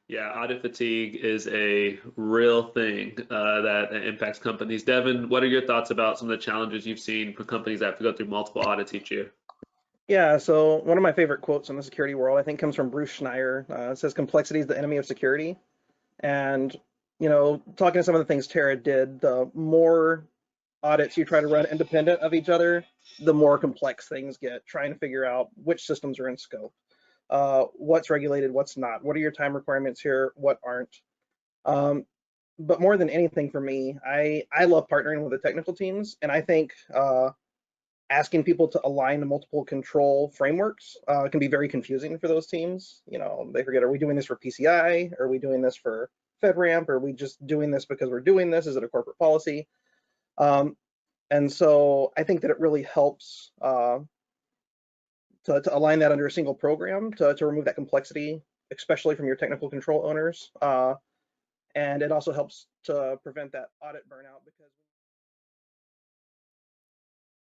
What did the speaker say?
Yeah, audit fatigue is a real thing that impacts companies. Devin, what are your thoughts about some of the challenges you've seen for companies that have to go through multiple audits each year? Yeah, so one of my favorite quotes in the security world, I think, comes from Bruce Schneier. It says, "Complexity is the enemy of security." And, talking to some of the things Tara did, the more audits you try to run independent of each other, the more complex things get, trying to figure out which systems are in scope, what's regulated, what's not, what are your time requirements here, what aren't. Um, but more than anything for me, I love partnering with the technical teams, and I think asking people to align to multiple control frameworks can be very confusing for those teams. They forget, are we doing this for PCI? Are we doing this for FedRAMP? Are we just doing this because we're doing this? Is it a corporate policy? Um, and so I think that it really helps to align that under a single program to remove that complexity, especially from your technical control owners. And it also helps to prevent that audit burnout because